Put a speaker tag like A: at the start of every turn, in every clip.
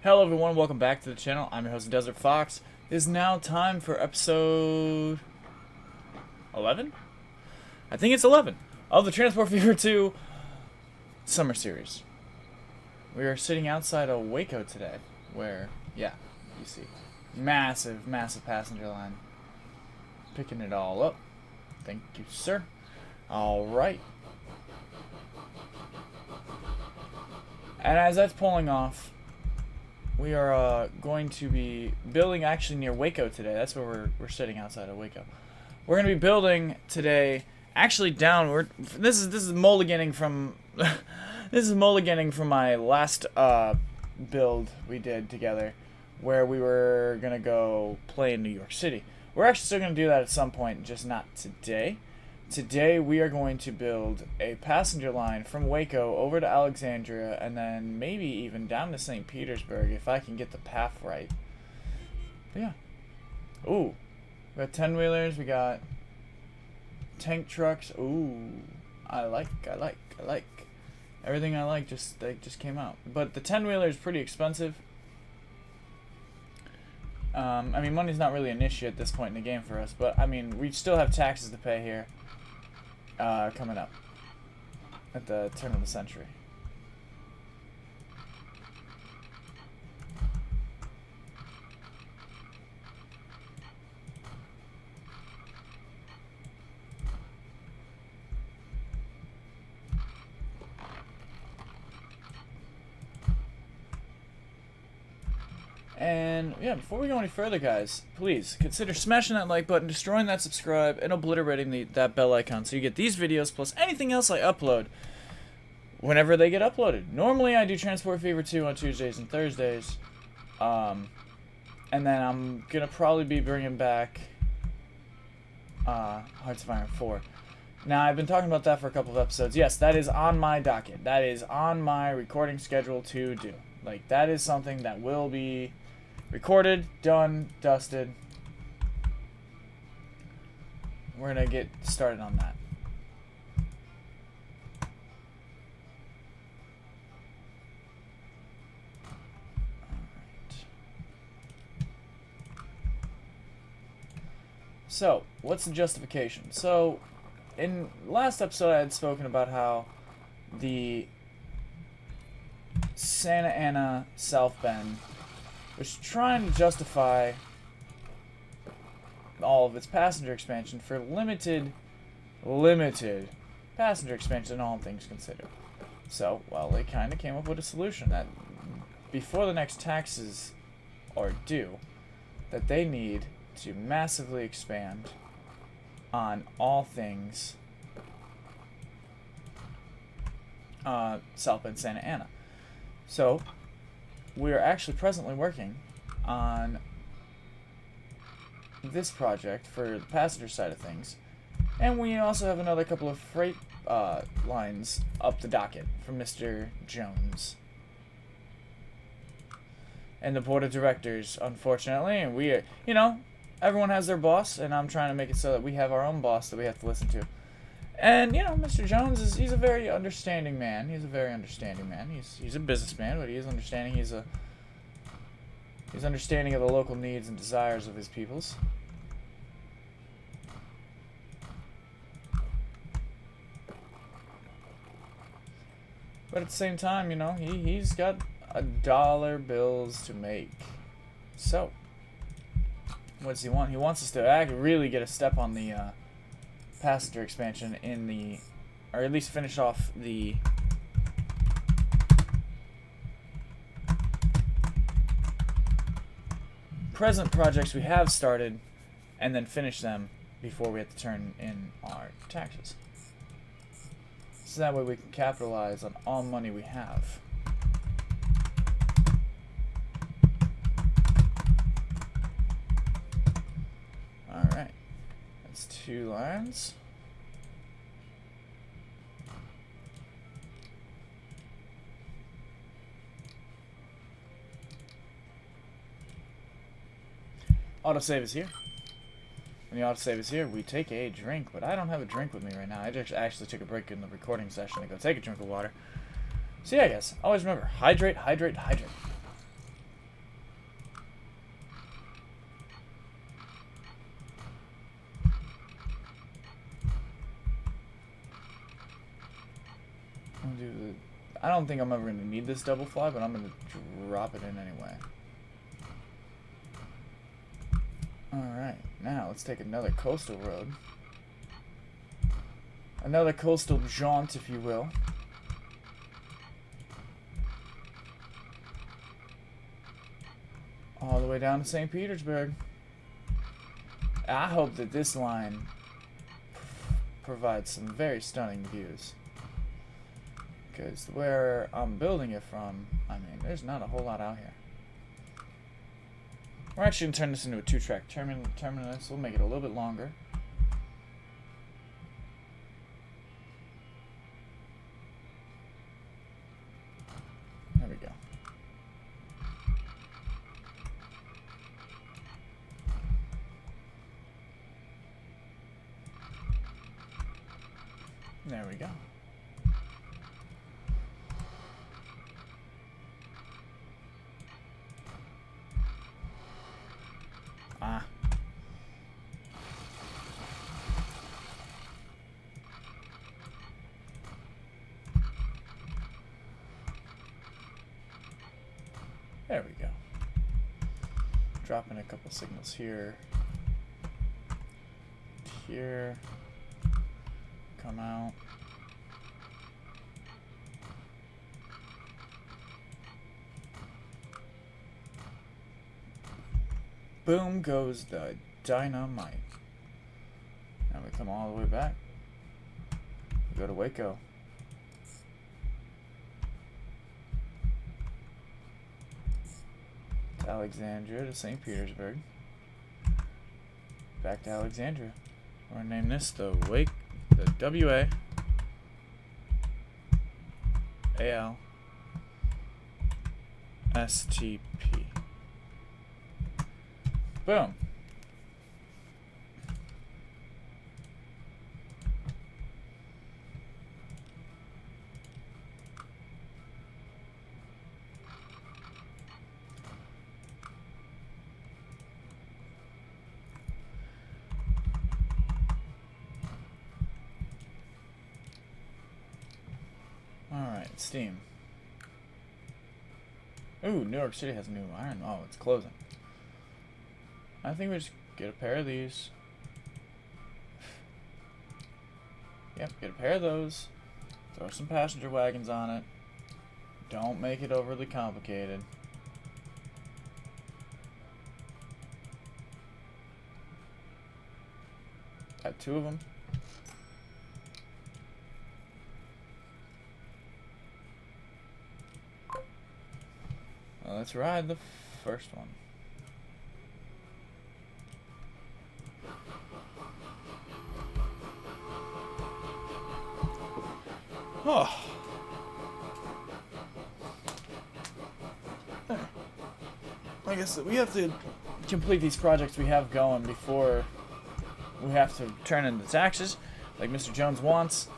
A: Hello everyone, welcome back to the channel. I'm your host Desert Fox. It is now time for episode 11? I think it's 11 of the Transport Fever 2 Summer Series. We are sitting outside of Waco today, where, yeah, you see, massive passenger line. Picking it all up. Thank you, sir. Alright. And as that's pulling off, we are going to be building actually near Waco today. That's where we're sitting outside of Waco. We're going to be building today actually downward. This is mulliganing from this is mulliganing from my last build we did together, where we were going to go play in New York City. We're actually still going to do that at some point, just not today. Today we are going to build a passenger line from Waco over to Alexandria and then maybe even down to St. Petersburg if I can get the path right. But yeah. Ooh. We got 10-wheelers, we got tank trucks. Ooh. I like. Everything I like just came out. But the 10-wheeler is pretty expensive. I mean, money's not really an issue at this point in the game for us, but I mean, we still have taxes to pay here. Coming up at the turn of the century. And yeah, before we go any further, guys, please consider smashing that like button, destroying that subscribe, and obliterating that bell icon so you get these videos plus anything else I upload whenever they get uploaded. Normally I do Transport Fever 2 on Tuesdays and Thursdays. And then I'm going to probably be bringing back Hearts of Iron 4. Now, I've been talking about that for a couple of episodes. Yes, that is on my docket. That is on my recording schedule to do. Like, that is something that will be recorded, done, dusted. We're going to get started on that. Alright. So, what's the justification? So, in last episode I had spoken about how the Santa Ana South Bend was trying to justify all of its passenger expansion for limited passenger expansion, all things considered. So, well, they kind of came up with a solution that before the next taxes are due, that they need to massively expand on all things South Bend, Santa Ana. So, we are actually presently working on this project for the passenger side of things. And we also have another couple of freight lines up the docket from Mr. Jones. And the board of directors, unfortunately, and we, you know, everyone has their boss, and I'm trying to make it so that we have our own boss that we have to listen to. And, you know, Mr. Jones he's a very understanding man. He's a very understanding man. He's a businessman, but he is understanding. He's understanding of the local needs and desires of his peoples. But at the same time, you know, he's got $1 bills to make. So, what does he want? He wants us to really get a step on the passenger expansion in the, or at least finish off the present projects we have started, and then finish them before we have to turn in our taxes. So that way we can capitalize on all money we have. Alright. That's 2 lines. Autosave is here. When the autosave is here, we take a drink, but I don't have a drink with me right now. I just actually took a break in the recording session to go take a drink of water. So yeah, guys, always remember, hydrate, hydrate, hydrate. I don't think I'm ever going to need this double fly, but I'm going to drop it in anyway. Alright, now let's take another coastal road. Another coastal jaunt, if you will. All the way down to St. Petersburg. I hope that this line provides some very stunning views. Because where I'm building it from, I mean, there's not a whole lot out here. We're actually going to turn this into a 2-track terminus. We'll make it a little bit longer. There we go. There we go. Ah. There we go. Dropping a couple signals here. Here. Come out. Boom goes the dynamite. Now we come all the way back. We go to Waco. To Alexandria, to St. Petersburg. Back to Alexandria. We're gonna name this the WA AL STP. Boom. Alright, Steam. Ooh, New York City has a new iron. Oh, it's closing. I think we just get a pair of these. Yep, get a pair of those. Throw some passenger wagons on it. Don't make it overly complicated. Got 2 of them. Well, let's ride the first one. Oh. Like I said, we have to complete these projects we have going before we have to turn in the taxes, like Mr. Jones wants.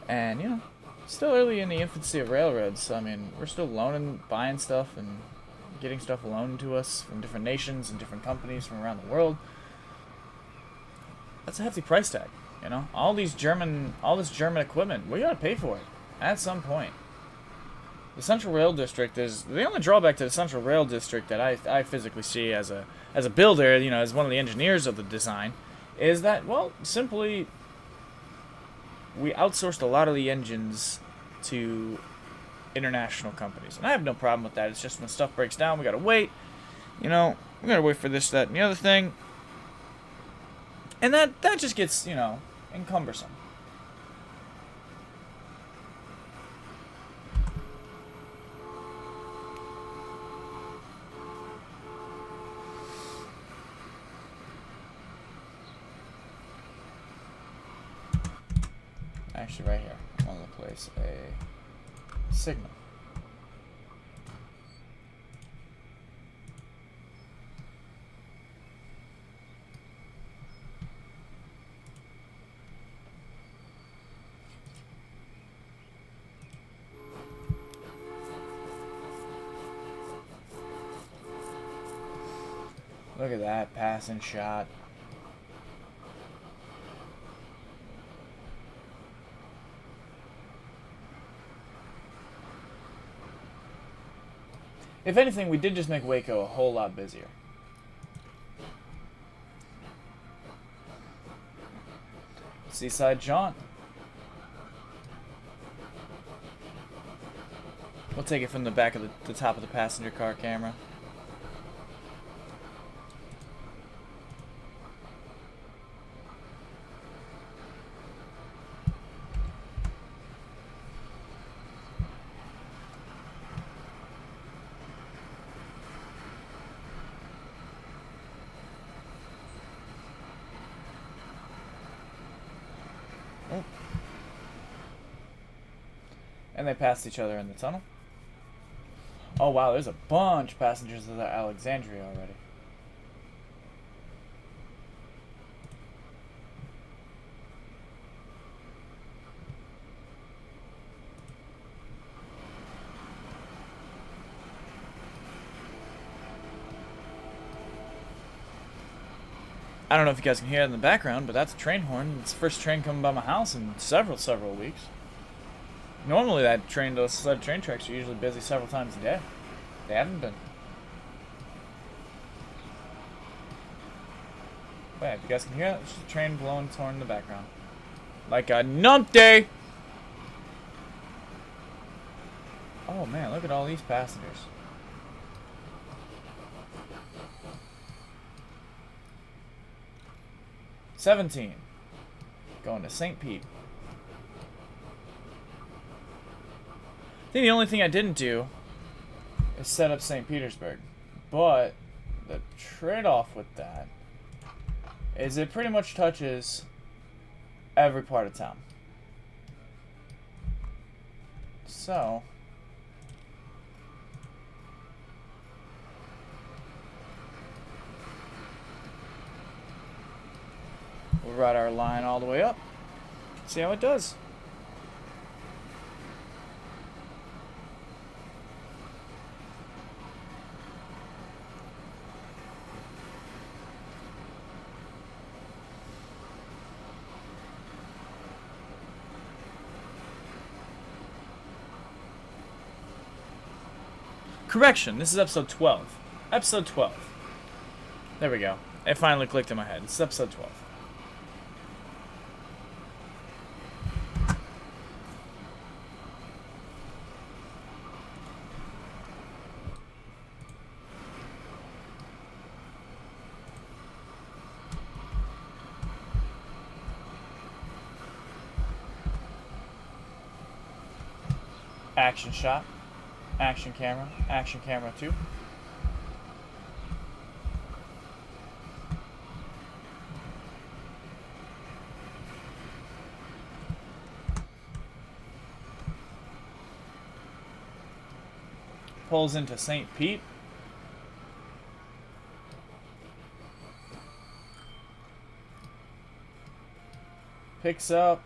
A: And, you know, still early in the infancy of railroads. I mean, we're still buying stuff and getting stuff loaned to us from different nations and different companies from around the world. That's a hefty price tag, you know? All this German equipment, we gotta pay for it at some point. The Central Rail District is the only drawback to the Central Rail District that I physically see as a builder, you know, as one of the engineers of the design, is that, well, simply we outsourced a lot of the engines to international companies. And I have no problem with that. It's just when stuff breaks down, we gotta wait. You know, we gotta wait for this, that, and the other thing. And that just gets, you know, encumbersome. Actually, right here, I want to place a signal. Look at that passing shot. If anything, we did just make Waco a whole lot busier. Seaside John. We'll take it from the back of the top of the passenger car camera. Oh. And they passed each other in the tunnel. Oh wow, there's a bunch of passengers of the Alexandria already. I don't know if you guys can hear it in the background, but that's a train horn. It's the first train coming by my house in several weeks. Normally those train tracks are usually busy several times a day. They haven't been. But yeah, if you guys can hear it, it's just a train blowing its horn in the background. Like a numpty! Oh man, look at all these passengers. $17. Going to St. Pete. I think the only thing I didn't do is set up St. Petersburg. But the trade-off with that is it pretty much touches every part of town. So we'll ride our line all the way up. See how it does. Correction, this is episode 12. Episode 12. There we go. It finally clicked in my head. It's episode 12. Action shot. Action camera 2. Pulls into St. Pete. Picks up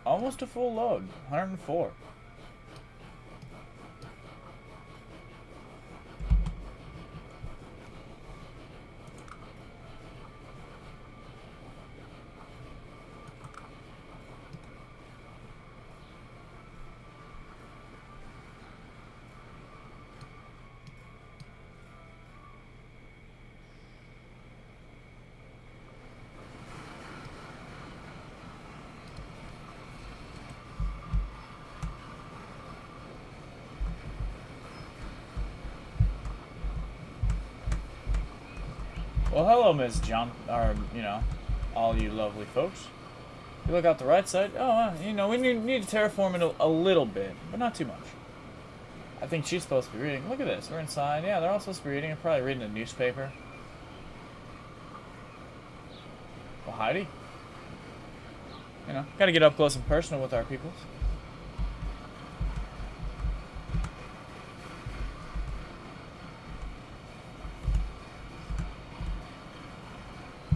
A: almost a full load, 104. Well, hello, Miss John, or, all you lovely folks. You look out the right side. Oh, we need to terraform it a little bit, but not too much. I think she's supposed to be reading. Look at this. We're inside. Yeah, they're all supposed to be reading. They're probably reading a newspaper. Well, Heidi. Gotta get up close and personal with our peoples.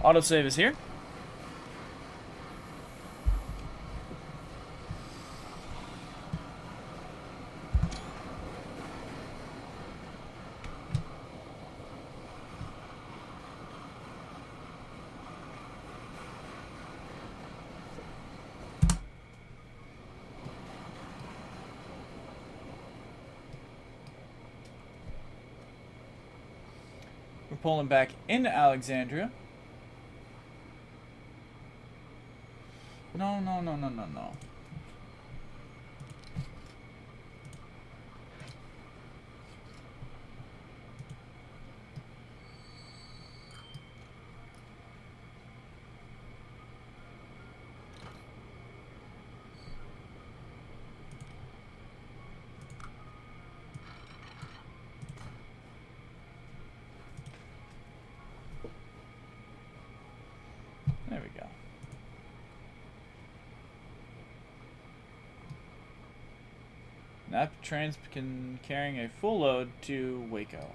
A: Autosave is here. pulling back into Alexandria. No, no, no, no, no, no. There we go. That train's carrying a full load to Waco.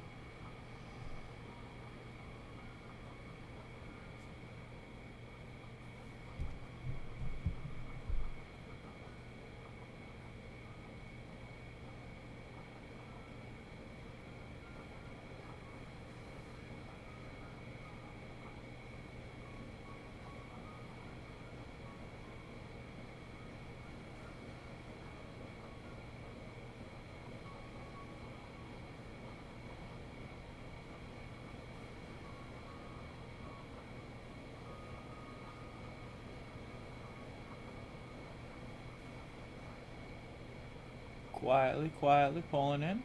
A: Quietly, quietly pulling in.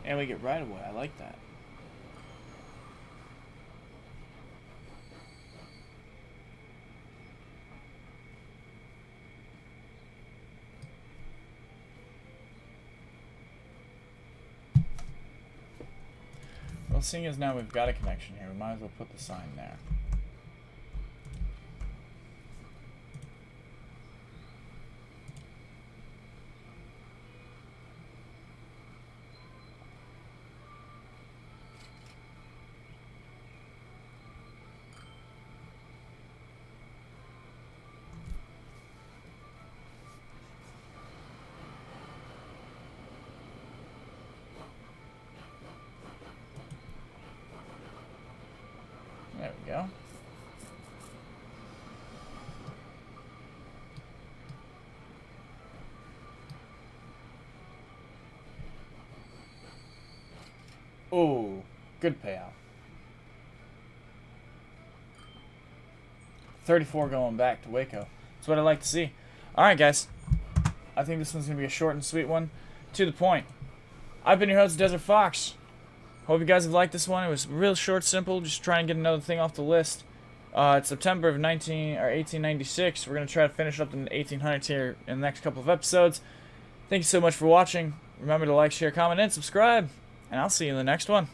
A: And we get right away. I like that. Well, seeing as now we've got a connection here, we might as well put the sign there. There we go. Oh, good payout. 34 going back to Waco. That's what I like to see. Alright, guys. I think this one's going to be a short and sweet one. To the point. I've been your host, Desert Fox. Hope you guys have liked this one. It was real short, simple. Just trying to get another thing off the list. It's September of 1896. We're going to try to finish up the 1800s here in the next couple of episodes. Thank you so much for watching. Remember to like, share, comment, and subscribe. And I'll see you in the next one.